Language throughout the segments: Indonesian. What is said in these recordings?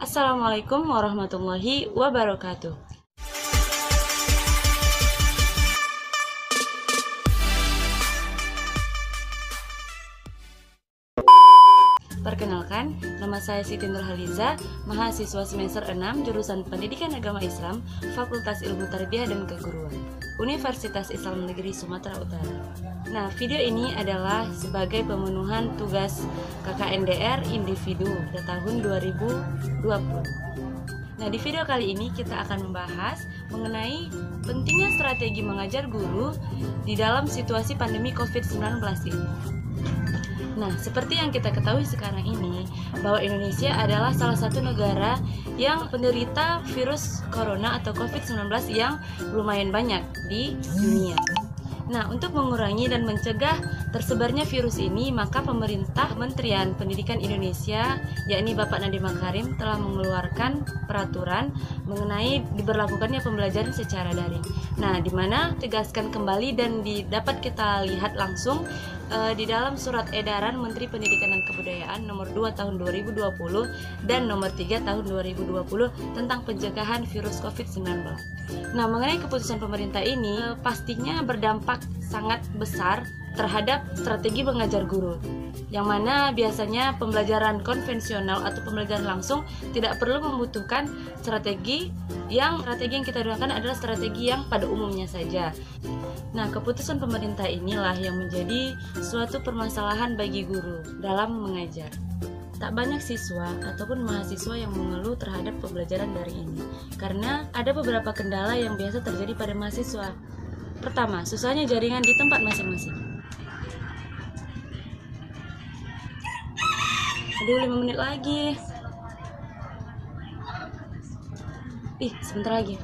Assalamualaikum warahmatullahi wabarakatuh. Perkenalkan, nama saya Siti Nurhaliza, mahasiswa semester 6 jurusan Pendidikan Agama Islam, Fakultas Ilmu Tarbiyah dan Keguruan, Universitas Islam Negeri Sumatera Utara. Nah, video ini adalah sebagai pemenuhan tugas KKNDR individu pada tahun 2020. Nah, di video kali ini kita akan membahas mengenai pentingnya strategi mengajar guru di dalam situasi pandemi COVID-19 ini. Nah, seperti yang kita ketahui sekarang ini, bahwa Indonesia adalah salah satu negara yang penderita virus corona atau COVID-19 yang lumayan banyak di dunia. Nah, untuk mengurangi dan mencegah tersebarnya virus ini, maka pemerintah Kementerian Pendidikan Indonesia, yakni Bapak Nadiem Makarim, telah mengeluarkan peraturan mengenai diberlakukannya pembelajaran secara daring. Nah, di mana tegaskan kembali dan dapat kita lihat langsung di dalam surat edaran Menteri Pendidikan dan Kebudayaan nomor 2 tahun 2020 dan nomor 3 tahun 2020 tentang pencegahan virus COVID-19. Nah, mengenai keputusan pemerintah ini pastinya berdampak sangat besar terhadap strategi mengajar guru, yang mana biasanya pembelajaran konvensional atau pembelajaran langsung tidak perlu membutuhkan strategi yang kita gunakan adalah strategi yang pada umumnya saja. Nah, keputusan pemerintah inilah yang menjadi suatu permasalahan bagi guru dalam mengajar. Tak banyak siswa ataupun mahasiswa yang mengeluh terhadap pembelajaran daring ini, karena ada beberapa kendala yang biasa terjadi pada mahasiswa. Pertama, susahnya jaringan di tempat masing-masing. Aduh, 5 menit lagi. Sebentar lagi.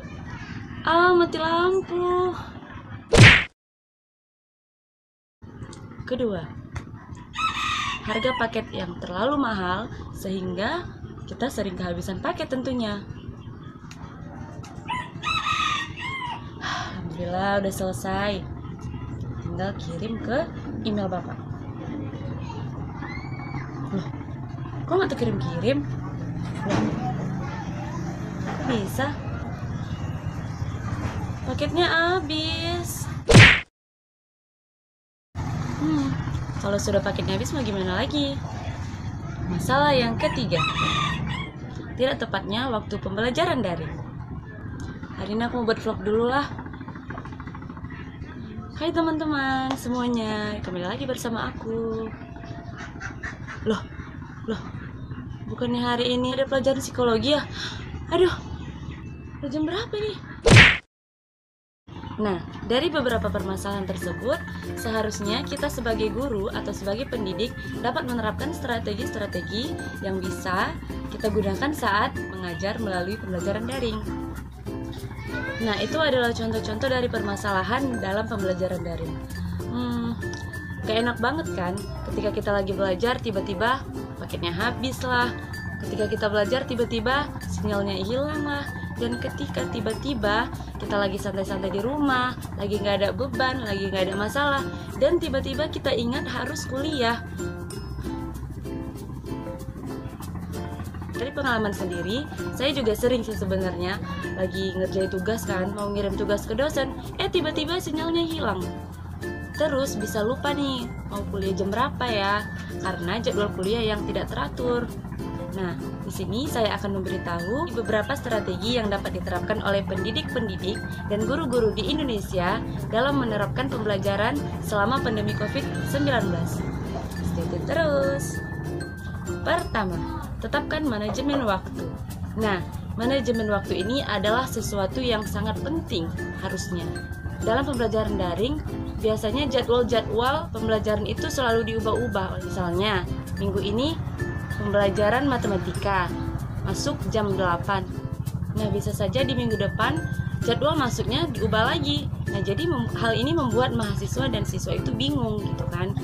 Mati lampu. Kedua, harga paket yang terlalu mahal sehingga kita sering kehabisan paket tentunya. Alhamdulillah udah selesai. Tinggal kirim ke email Bapak. Loh, kok nggak terkirim-kirim? Loh, kok bisa? Paketnya habis. Kalau sudah paketnya habis mau gimana lagi? Masalah yang ketiga, tidak tepatnya waktu pembelajaran daring. Hari ini aku mau buat vlog dulu lah. Hai teman-teman semuanya, kembali lagi bersama aku. Loh, bukannya hari ini ada pelajaran psikologi ya? Aduh, udah jam berapa nih? Nah, dari beberapa permasalahan tersebut, seharusnya kita sebagai guru atau sebagai pendidik dapat menerapkan strategi-strategi yang bisa kita gunakan saat mengajar melalui pembelajaran daring. Nah, itu adalah contoh-contoh dari permasalahan dalam pembelajaran daring. Gak enak banget kan ketika kita lagi belajar tiba-tiba paketnya habis lah. Ketika kita belajar tiba-tiba sinyalnya hilang lah. Dan ketika tiba-tiba kita lagi santai-santai di rumah, lagi nggak ada beban, lagi nggak ada masalah, dan tiba-tiba kita ingat harus kuliah. Dari pengalaman sendiri, saya juga sering sih sebenarnya lagi ngerjain tugas kan, mau ngirim tugas ke dosen, tiba-tiba sinyalnya hilang. Terus bisa lupa nih mau kuliah jam berapa ya, karena jadwal kuliah yang tidak teratur. Nah, di sini saya akan memberitahu beberapa strategi yang dapat diterapkan oleh pendidik-pendidik dan guru-guru di Indonesia dalam menerapkan pembelajaran selama pandemi COVID-19. Stay tune terus. Pertama, tetapkan manajemen waktu. Nah, manajemen waktu ini adalah sesuatu yang sangat penting harusnya. Dalam pembelajaran daring, biasanya jadwal-jadwal pembelajaran itu selalu diubah-ubah. Misalnya, minggu ini pembelajaran matematika masuk jam 8. Nah, bisa saja di minggu depan jadwal masuknya diubah lagi. Nah, jadi hal ini membuat mahasiswa dan siswa itu bingung gitu kan.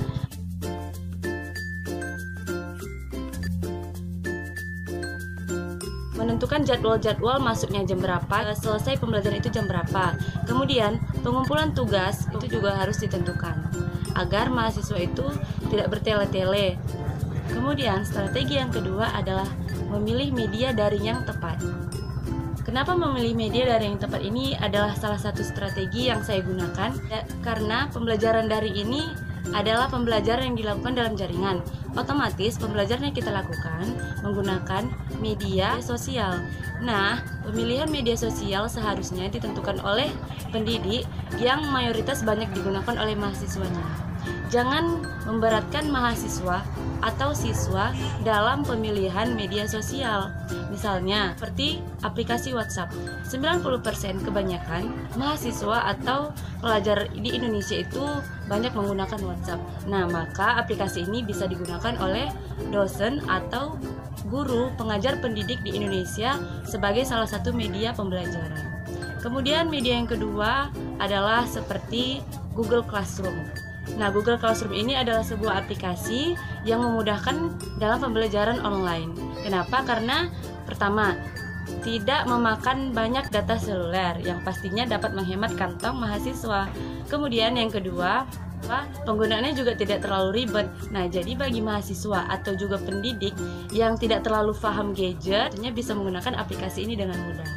Menentukan jadwal-jadwal masuknya jam berapa, selesai pembelajaran itu jam berapa. Kemudian, pengumpulan tugas itu juga harus ditentukan agar mahasiswa itu tidak bertele-tele. Kemudian strategi yang kedua adalah memilih media daring yang tepat. Kenapa memilih media daring yang tepat ini adalah salah satu strategi yang saya gunakan, karena pembelajaran daring ini adalah pembelajaran yang dilakukan dalam jaringan. Otomatis pembelajaran yang kita lakukan menggunakan media sosial. Nah, pemilihan media sosial seharusnya ditentukan oleh pendidik yang mayoritas banyak digunakan oleh mahasiswanya. Jangan memberatkan mahasiswa atau siswa dalam pemilihan media sosial. Misalnya, seperti aplikasi WhatsApp. 90% kebanyakan mahasiswa atau pelajar di Indonesia itu banyak menggunakan WhatsApp. Nah, maka aplikasi ini bisa digunakan oleh dosen atau guru pengajar pendidik di Indonesia sebagai salah satu media pembelajaran. Kemudian media yang kedua adalah seperti Google Classroom. Nah, Google Classroom ini adalah sebuah aplikasi yang memudahkan dalam pembelajaran online. Kenapa? Karena pertama, tidak memakan banyak data seluler yang pastinya dapat menghemat kantong mahasiswa. Kemudian yang kedua, penggunaannya juga tidak terlalu ribet. Nah, jadi bagi mahasiswa atau juga pendidik yang tidak terlalu paham gadget, bisa menggunakan aplikasi ini dengan mudah.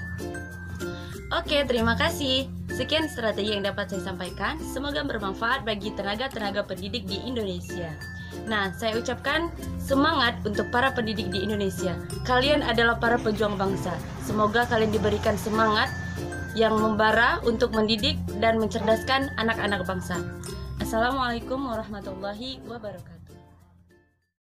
Oke, terima kasih. Sekian strategi yang dapat saya sampaikan. Semoga bermanfaat bagi tenaga-tenaga pendidik di Indonesia. Nah, saya ucapkan semangat untuk para pendidik di Indonesia. Kalian adalah para pejuang bangsa. Semoga kalian diberikan semangat yang membara untuk mendidik dan mencerdaskan anak-anak bangsa. Assalamualaikum warahmatullahi wabarakatuh.